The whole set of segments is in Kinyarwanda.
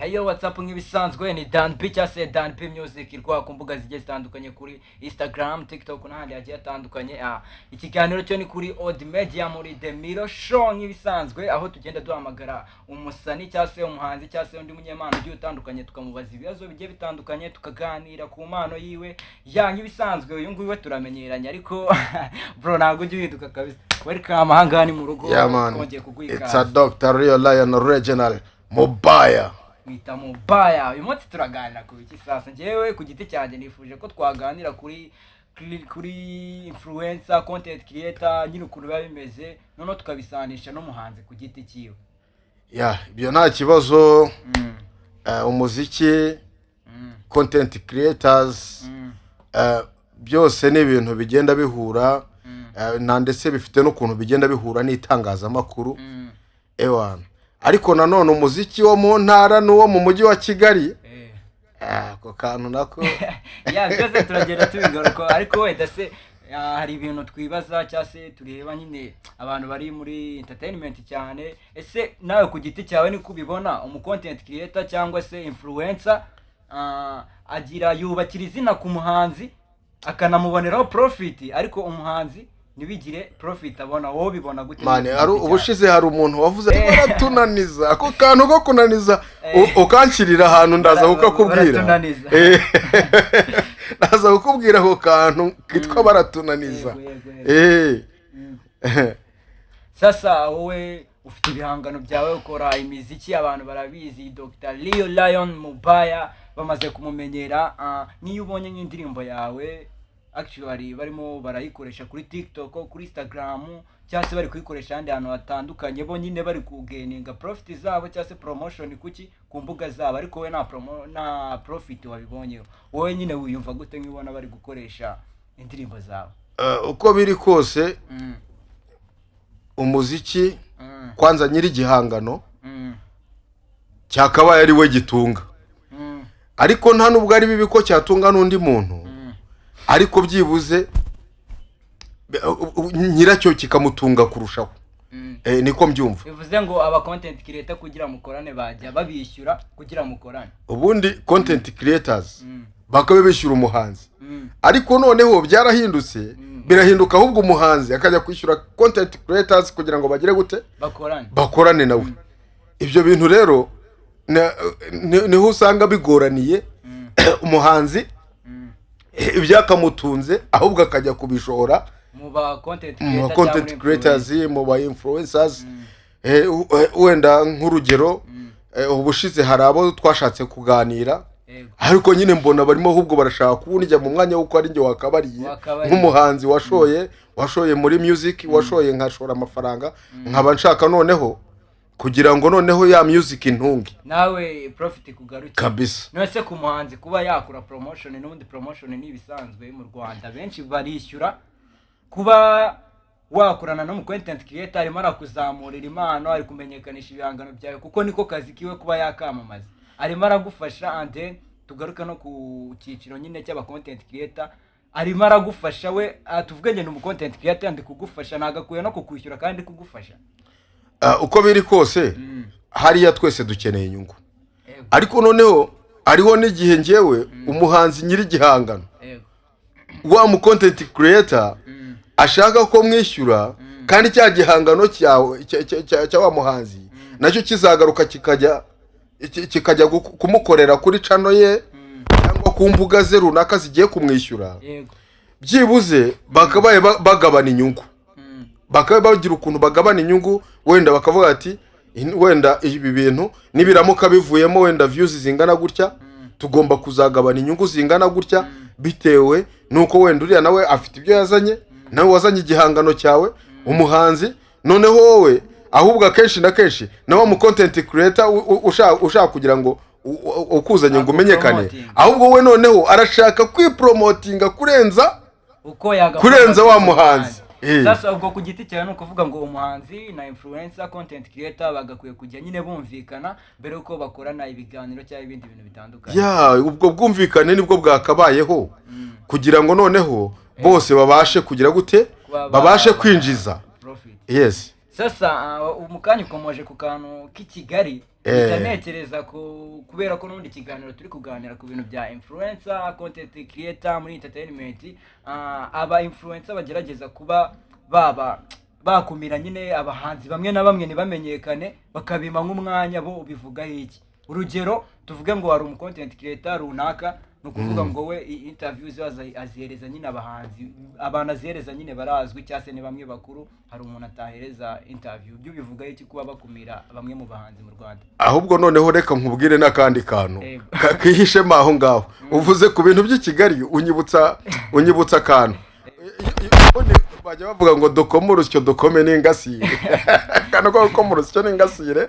Hey yo, what's up nk'ibisanzwe ni Dan P cyangwa se Dan P Music irwa ku mbuga zigiye zitandukanye kuri Instagram, TikTok n'ahandi hagiye hatandukanye. Ikiganiro cyo ni kuri Odd Media muri The Miro Show nk'ibisanzwe, aho tugenda duhamagara umusani cyangwa se umuhanzi cyangwa se undi munyempano ugiye utandukanye, tukamubaza ibibazo bigiye bitandukanye, tukaganira ku mpano yiwe. Nk'ibisanzwe uyu nguyu we turamenyeranye, ariko bro ntabwo ujye uhinduka kabisa. Welcome ahangani mu rugo. Kongeye kuguha. It's a Dr. Real Lion Original Mobaya. Mwita Mobaya. Uyu munsi turaganira ku biki sasa. Njyewe ku giti cyanjye nifuje ko twaganira kuri influencer, content creator, nyine ukuntu biba bimeze, none tukabisanisha n'umuhanzi ku giti cyiwe. Ibyo nta kibazo. Umuziki, content creators, byose ni ibintu bigenda bihura, ndetse bifite n'ukuntu bigenda bihura n'itangazamakuru. Ewana. Ariko nanone umuziki wo mu ntara n'uwo mu mujyi wa Kigali ako kantu nako byose turagenda tubigaruka, ariko wenda se hari ibintu twibaza cyangwa se tureba nyine abantu bari muri entertainment cyane. Ese nawe ku giti cyawe ni kubibona umu content creator cyangwa se influencer agira yubakira izina ku muhanzi akanamuboneraho profit, ariko umuhanzi nibigire profit abona? Wowe bibona gute? Mane ubushize hari umuntu wavuze baratunaniza ako kantu ko kunaniza ukankirira ahantu ndaza kukubwira ndaza kukubwira ako kantu kitwa baratunaniza. Sasa wowe ufite ibihangano byawe, ukora imiziki, abantu barabizi. Dr. Real Lion Mobaya bamaze kumumenyera. Niyo ubonye nk'indirimbo yawe actually barimo barayikoresha kuri TikTok, kuri Instagram, cyangwa se bari kuyikoresha ahandi hantu hatandukanye, bo nyine bari kugeninga profit zabo cyangwa se promotion ku mbuga zabo, ariko we na profit wabibonyeho. Wowe nyine wiyumva gute nkibona bari gukoresha indirimbo zabo? Uko biri kose umuziki kwanza nyiri gihangano cyakabaye ari we gitunga, ariko nta nubwo ari bibi ko cyatunga n'undi muntu, ariko byibuze nyiracyo kikamutunga kurushaho. Niko mbyumva. Bivuze ngo aba content creator kugira mukorane bajya babishyura kugira mukorane. Ubundi content creators bakabe bishyura umuhanzi, ariko noneho byarahindutse, birahinduka ahubwo umuhanzi akajya kwishyura content creators kugira ngo bagire gute bakorane nawe. Ibyo bintu rero niho usanga bigoraniye umuhanzi ibyakamutunze, ahubwo akajya kubishora mu ba content creators, mu ba influencers. Wenda nk'urugero ubushize hari abo twashatse kuganira, ariko nyine mbona barimo ahubwo barashaka kubunijya mu mwanya w'uko ari njye wakabariye nk'umuhanzi washoye muri music, washoye nkashora amafaranga, nkaba nshaka noneho kugira ngo noneho ya music intunge nawe profit kugaruka kabisa. Nose ku muhanzi kuba yakura promotion, n'ubundi promotion ni bisanzwe mu Rwanda, benshi barishyura. Kuba wakorana no mu content creator arimo arakuzamurira impano, ari kumenyekanisha ibihangano byawe, kuko niko kazi kiwe kuba yakamamaza, arimo aragufasha. And tugaruka no ku cyiciro nyine cy'aba content creator, arimo aragufasha. We tuvuge ngo mu content creator ndi kugufasha, nagakuye no kukwishyura kandi kugufasha. Uko biri kose hariya twese dukeneye inyungu, ariko noneho ariho n'igihe ngewe umuhanzi nyiri gihangano wa mu content creator ashaka ko mwishyura, kandi cya gihangano cyawe cya wa muhanzi nacyo kizagaruka kikajya kumukorera kuri channel ye cyangwa ku mbuga ze runaka zigiye kumwishyura. Byibuze bakabaye bagabana inyungu, bakabaye bagira ukuntu bagabana inyungu. Wenda bakavuga ati wenda ibi bintu nibiramuka bivuyemo wenda views zingana gutya, tugomba kuzagabana inyungu zingana gutya, bitewe nuko wenda uriya nawe afite ibyo yazanye, nawe wazanye igihangano cyawe umuhanzi. Noneho wowe ahubwo akenshi na kenshi nawe mu content creator ushaka kugira ngo ukuzanye ngo umenyekane, ahubwo we noneho arashaka kwipromotinga kurenza wa muhanzi. Sasa ubwo ku giti cyawe no kuvuga ngo umuhanzi na influencer, content creator bagakwiye kujya nyine bumvikana mbere uko bakorana ibiganiro cyangwa ibindi bintu bitandukanye. Ubwo bwumvikane nibwo bwakabayeho kugira ngo noneho bose babashe kugira gute babashe kwinjiza. Yes. sasa umukanya ukomoje ku kantu k'Ikigali ndanekereza ko kubera ko n'ubundi kiganiro turi kuganira ku bintu bya influencer content creator muri entertainment aba influencer bagerageza kuba bakumira nyine abahanzi bamwe na bamwe ntibamenyekane bakabima nk'umwanya bo ubivuga iki urugero tuvuge ngo hari content creator runaka nukuvuga ngo we interviews azihereza nyine abahanzi abana azihereza nyine barazwi cyase ni bamwe bakuru hari umuntu atahereza interview byo bivuga iki kuba bakumira bamwe mu bahanzi mu Rwanda ahubwo noneho reka nkubwire nakandi kantu kihishe maho ngaho uvuze ku bintu by'Ikigali unyibutsa kantu bajya bavuga ngo dokoma urusyo dokome n'ingasire kana ko dokoma urusyo n'ingasire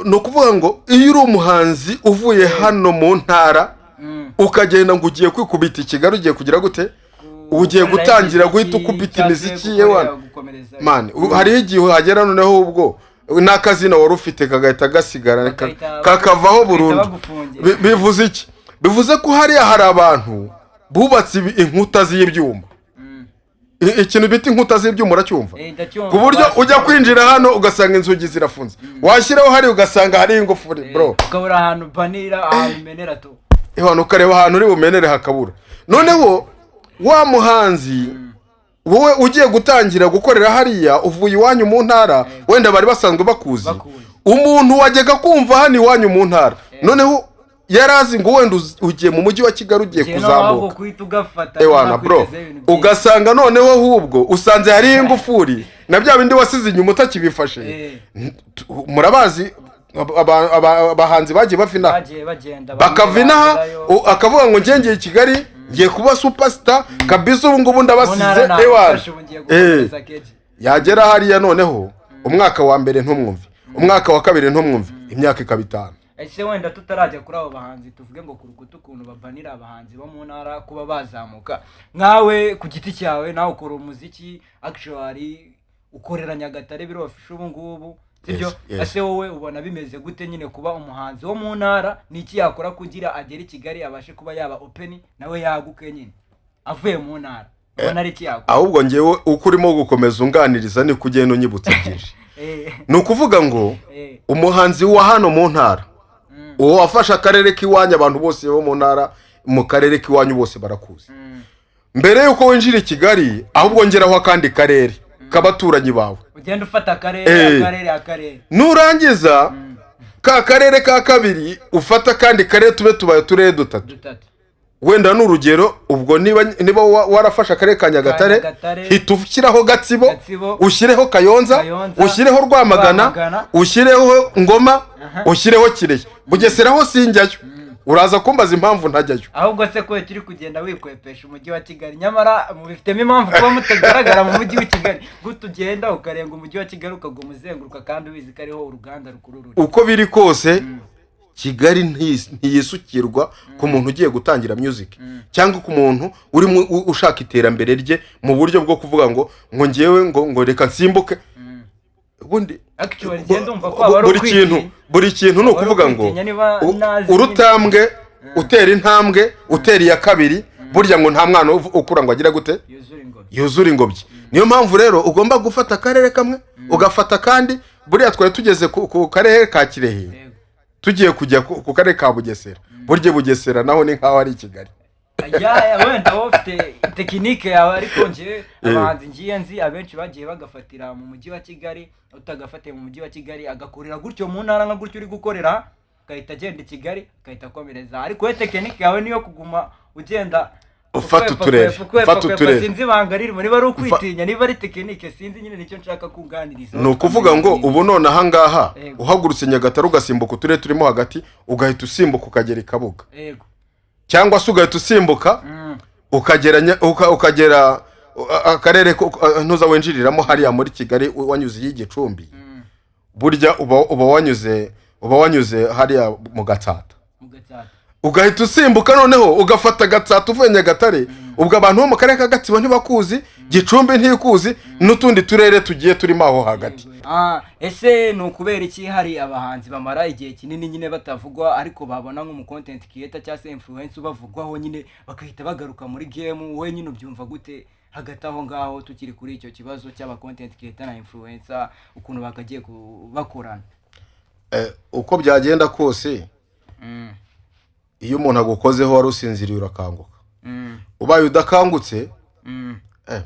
no kuvuga ngo iyo uri umuhanzi uvuye hano mu ntara ukagenda ngo ugiye kwikubita Ikigali ugiye kugira gute ugiye gutangira guhita ukubita imiziki yewe man hari igihe hagera noneho ubwo n'akazina wari ufite kagahita gasigara kakavaho burundu bivuze iki bivuze ko hari abantu bubatse inkuta z'ibyuma ikintu bita inkuta z'ibyuma uracyumva ku buryo ujya kwinjira hano ugasanga inzugi zirafunze washyiraho hari ugasanga hari ingufuri bro ukabura ahantu banira abimenera to ihano ukareba ahantu uri bumenere hakabura noneho wa muhanzi wowe ugiye gutangira gukorera hariya uvuye iwanyu mu ntara wenda bari basanzwe bakuzi umuntu wajyaga kumva hano iwanyu mu ntara noneho yarazi ngo wenda ugiye mu mujyi wa Kigali ugiye kuzamuka ewana bro ugasanga noneho ahubwo usanze hari ingufuri na bya bindi wasize inyuma utakibifashe murabazi abahanzi bagiye bavina bakavina akavuga ngo ngengeye Kigali ngiye kuba superstar kabisa ubu ngubu ndabasize ewana yagera hariya noneho umwaka wa mbere ntumwumve umwaka wa kabiri ntumwumve imyaka ikabitana ese wenda tutarajya kuri abo bahanzi tuvuge ngo kurukuta ukuntu babanira abahanzi bo mu ntara kuba bazamuka nkawe ku giti cyawe nawe ukora umuziki actually ukorera Nyagatare biro official ubu ngubu sibyo ese wowe ubona bimeze gute nyine kuba umuhanzi wo mu ntara niki yakora kugira agere Kigali abashe kuba yaba open nawe yaguke nyine avuye mu ntara ubona ari yakora ahubwo ngewe uko urimo gukomeza unganiriza ni kugenda unyibutsa byinshi ni ukuvuga ngo umuhanzi wa hano mu ntara uwo wafasha akarere k'iwanyu abantu bose bo mu ntara mu karere k'iwanyu bose barakuzi mbere yuko winjira i Kigali ahubwo ngeraho akandi karere k'abaturanyi bawe ugenda ufata akarere nurangiza ka karere ka kabiri ufata kandi karere tube tubaye turere dutatu wenda n'urugero ubwo niba warafasha akarere ka Nyagatare hita ushyiraho Gatsibo ushyireho Kayonza ushyireho Rwamagana ushyireho Ngoma ushyireho Kirehe Bugeseraho sinjyayo uraza kumbaza impamvu ntajyayo ahubwo se ko turi kugenda wikwepesha umujyi wa Kigali nyamara mubifitemo impamvu kuba mutagaragara mu mujyi wa Kigali gutugenda ukarenga umujyi wa Kigali ukagwa umuzenguruka kandi ubizi ko ariho uruganda rukuru ruri uko biri kose Kigali ntiyisukirwa ku muntu ugiye gutangira music cyangwa ku muntu uri ushaka iterambere rye mu buryo bwo kuvuga ngo ngewe ngo reka nsimbuke ubundi actually genda umva ko aba buri kintu no kuvuga ngo urutambwe utera intambwe utera ya kabiri burya ngo nta mwana ukura ngo agira gute yuzura ingobyi niyo mpamvu rero ugomba gufata akarere kamwe ugafata kandi buriya twari tugeze ku karere ka Kirehe tugiye kujya ku karere ka Bugesera burye Bugesera naho ni nkaho ari Kigali wenda wofite tekinike yawe ariko nje abahanzi ngiye nzi abenshi bagiye bagafatira mu mujyi wa Kigali utagafatiye mu mujyi wa Kigali agakorera gutyo mu ntara nka gutyo uri gukorera gahita agenda i Kigali gahita akomereza ariko we tekinike yawe niyo kuguma ugenda ufata uturere sinzi banga ririmo niba ari ukwitinya niba ari tekinike sinzi nyine nicyo nshaka kuganiriza no kuvuga ngo ubu none aha ngaha uhagurutse Nyagatare ugasimbuka uturere turimo hagati ugahita usimbuka ukagera i Kabuga cyangwa se ugahita usimbuka ukagera akarere ntuza winjiriramo hariya muri Kigali wanyuze y'Igicumbi burya uba wanyuze hariya mu Gatsata ugahita usimbuka noneho ugafata Gatsata uvuye Nyagatare ubwo abantu bo mu karere ka Gatsibo ntibakuzi Gicumbi ntikuzi n'utundi turere tugiye turimo aho hagati ese ni ukubera iki hari abahanzi bamara igihe kinini nyine batavugwa ariko babona nk'umu content creator cyangwa se influencer ubavugwaho nyine bakahita bagaruka muri game wowe nyine ubyumva gute hagati aho ngaho tukiri kuri icyo kibazo cy'aba content creator na influencer ukuntu bakagiye bakorana uko byagenda kose iyo umuntu agukozeho wari usinziriye urakanguka ubaye udakangutse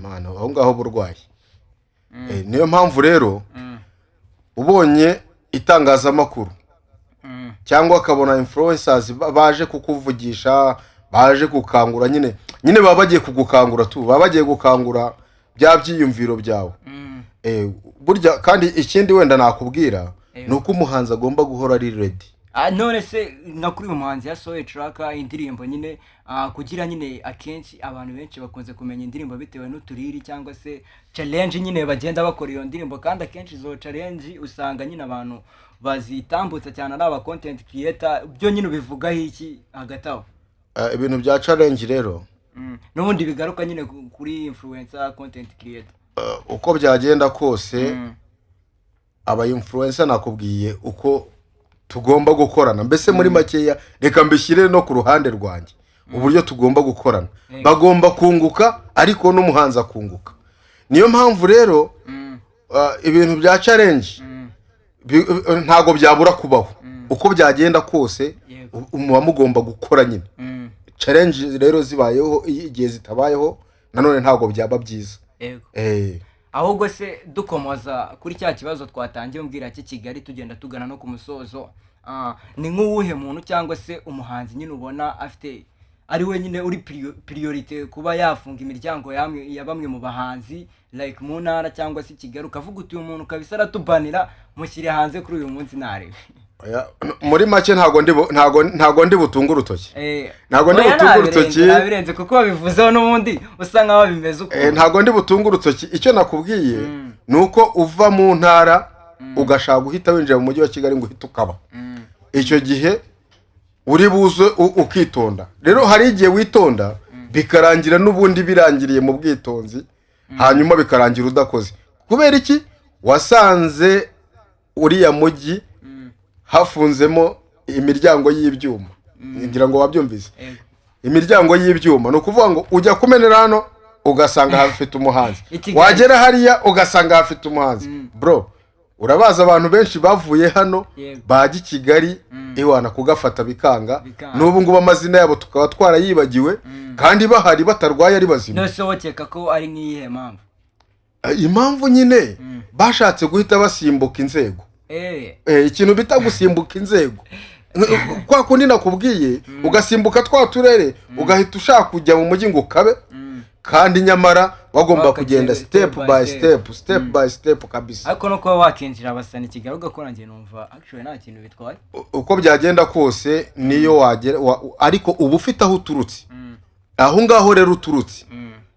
mana aho ngaho burwayi niyo mpamvu rero ubonye itangazamakuru cyangwa akabona influencers baje kukuvugisha baje gukangura nyine baba bagiye kugukangura tu baba bagiye gukangura bya byiyumviro byawe burya kandi ikindi wenda nakubwira nuko umuhanzi agomba guhora ari ready none se nka kuri uyu muhanzi yasohoye track indirimbo nyine kugira nyine akenshi abantu benshi bakunze kumenya indirimbo bitewe n'uturiri cyangwa se challenge nyine bagenda bakora iyo ndirimbo kandi akenshi izo challenge usanga nyine abantu bazitambutsa cyane ari aba content creator byo nyine bivugaho iki hagati aho ibintu bya challenge rero n'ubundi bigaruka nyine kuri influencer content creator uko byagenda kose aba influencer nakubwiye uko tugomba gukorana mbese muri makeya reka mbishyire no ku ruhande rwanjye uburyo tugomba gukorana bagomba kunguka ariko n'umuhanzi akunguka niyo mpamvu rero ibintu bya challenge ntago byabura kubaho uko byagenda kose muba mugomba gukora nyine challenge rero zibayeho igihe zitabayeho nanone ntago byaba byiza ahubwo se dukomoza kuri cya kibazo twatangiye umbwira cyo Kigali tugenda tugana no ku musozo ni nk'uwuhe muntu cyangwa se umuhanzi nyine ubona afite ari we nyine uri priority kuba yafunga imiryango ya bamwe mu bahanzi like mu ntara cyangwa se Kigali ukavuga uti uyu muntu kabisa aratubanira mushyire hanze kuri uyu munsi narebe muri make ntago ndi butunga urutoki ntago ndi butunga urutoki nabirenze kuko babivuzeho n'ubundi usa nkaho bimeze uko ntago ndi butunga urutoki icyo nakubwiye nuko uva mu ntara ugashaka guhita winjira mu mujyi wa Kigali ngo uhite ukaba icyo gihe uri buze ukitonda rero hari igihe witonda bikarangira n'ubundi birangiriye mu bwitonzi hanyuma bikarangira udakoze kubera iki wasanze uriya mujyi hafunzemo imiryango y'ibyuma ngira ngo wabyumvise imiryango y'ibyuma no kuvuga ngo ujya kumenera hano ugasanga hafite umuhanzi wagera hariya ugasanga hafite umuhanzi bro urabaza abantu benshi bavuye hano baje Kigali iwana kugafata bikanga n'ubu ngubu amazina yabo tukaba twarayibagiwe kandi bahari batarwaye ari bazima nose wokeka ko ari nkiyihe mpamvu impamvu nyine bashatse guhita basimbuka inzego ikintu bita gusimbuka inzego kwa kundi nakubwiye ugasimbuka twa turere ugahita ushaka kujya mu mujyi ngo ukabe kandi nyamara wagomba kugenda step by step kabisa ariko no kuba wakinjira abasani Kigali ugakora ngiye numva actually nta kintu bitwaye uko byagenda kose niyo wagera ariko ubu ufite aho uturutse aho ngaho rero uturutse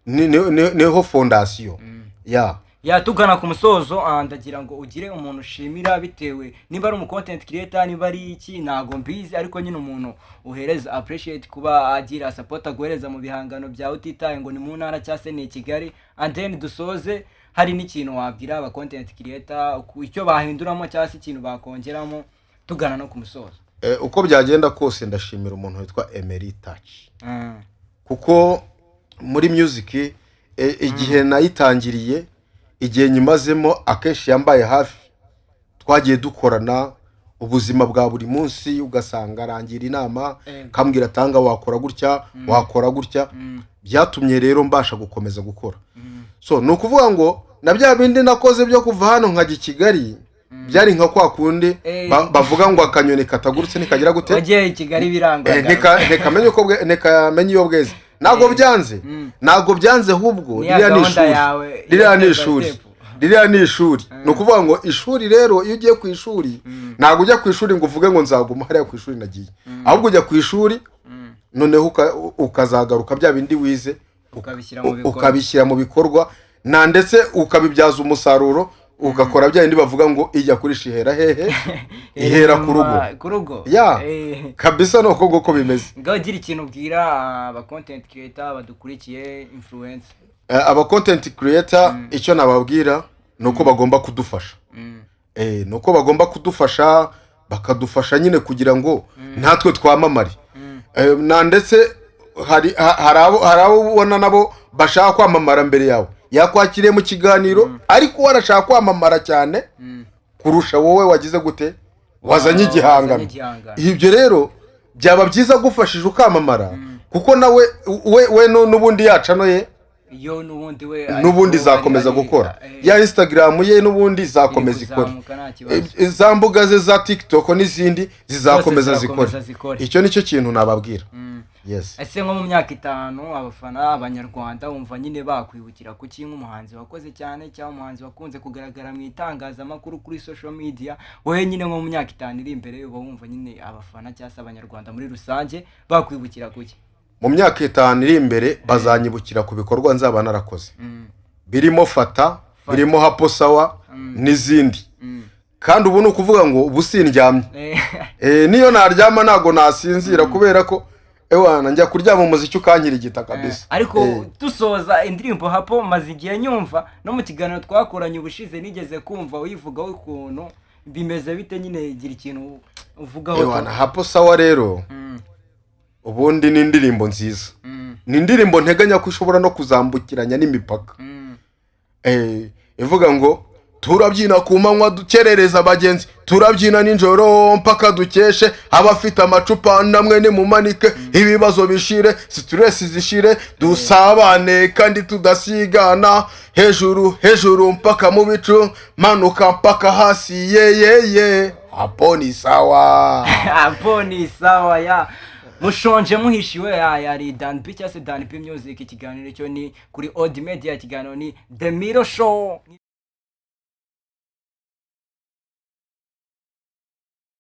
niho fondation tugana ku musozo ndagira ngo ugire umuntu ushimira bitewe niba ari umu content creator niba ari iki ntago mbizi ariko nyine umuntu uhereza appreciate kuba agira support aguhereza mu bihangano bya utitaye ngo ni mu ntara cyangwa se ni Kigali and then dusoze hari n'ikintu wabwira aba content creator icyo bahinduramo cyangwa se ikintu bakongeramo tugana no ku musozo uko byagenda kose ndashimira umuntu witwa Emery Touch kuko muri music igihe nayitangiriye igihe nyimazemo akenshi yambaye hafi twagiye dukorana ubuzima bwa buri munsi ugasanga arangira inama kambwira tanga wakora gutya byatumye rero mbasha gukomeza gukora so no kuvuga ngo na bya bindi nakoze byo kuva hano nka Kigali byari nka kwa kundi bavuga ngo akanyoni katagurutse nikagira gute wagiye Kigali birangwa nekamenye uko nekamenye iyo bweze ntago byanze ahubwo ririya ni ishuri no kuvuga ngo ishuri rero iyo ugiye ku ishuri ntago ujya ku ishuri ngo uvuge ngo nzaguma hariya ku ishuri nagiye ahubwo ujya ku ishuri noneho ukazagaruka bya bindi wize ukabishyira mu bikorwa na ndetse ukabibyaza umusaruro ugakora bya bindi bavuga ngo ijya kuri shihera hehe ihera ku rugo kabisa nuko nguko bimeze ngaho gira ikintu ubwira aba content creator badukurikiye influencer aba content creator icyo nababwira nuko bagomba kudufasha nuko bagomba kudufasha bakadufasha nyine kugira ngo natwe twamamare na ndetse hari abo ubona nabo bashaka kwamamara mbere yawe yakwakiriye mu kiganiro ariko warashaka kwamamara cyane kurusha wowe wagize gute wazanye igihangano. Ibyo rero byaba byiza gufashije ukamamara kuko nawe we n'ubundi yacanoye yo n'ubundi zakomeza gukora ya Instagram ye n'ubundi zakomeza ikora za mbuga ze za TikTok n'izindi zizakomeza zikora. Icyo nicyo kintu nababwira. Yes. Ese nko mu myaka 5 abafana abanyarwanda umva nyine bakwibukira ku kintu umuhanzi wakoze cyane cyangwa umuhanzi wakunze kugaragara mu itangazamakuru kuri social media wowe nyine nko mu myaka 5 iri imbere uba wumva nyine abafana cyangwa abanyarwanda muri rusange bakwibukira kuki? Mu myaka 5 iri imbere bazanyibukira ku bikorwa nzaba narakoze birimo fata birimo hapo sawa n'izindi kandi ubu ni ukuvuga ngo ubu sindyamye niyo naryama nago nasinzira kubera ko ewana njya kuryama umuziki ukankira igita kabisa. Ariko dusoza indirimbo hapo maze igihe nyumva no mu kiganiro twakoranye ubushize nigeze kumva uyivugaho ukuntu bimeze bite nyine gira ikintu uvugaho. Ewana hapo sawa rero ubundi ni indirimbo nziza ni indirimbo nteganya ko ishobora no kuzambukiranya n'imipaka ivuga ngo turabyina ku manywa dukerereza abagenzi turabyina ninjoro mpaka dukeshe abafite amacupa namwe ni mumanike ibibazo bishire stress zishire dusabane kandi tudasigana hejuru mpaka mu bicu manuka mpaka hasi ye hapo ni sawa hapo ni sawa ya mushonje muhishiwe yari Dan B cyangwa se Dan B Music. Ikiganiro cyo ni kuri Odd Media, ikiganiro ni The Miro Show.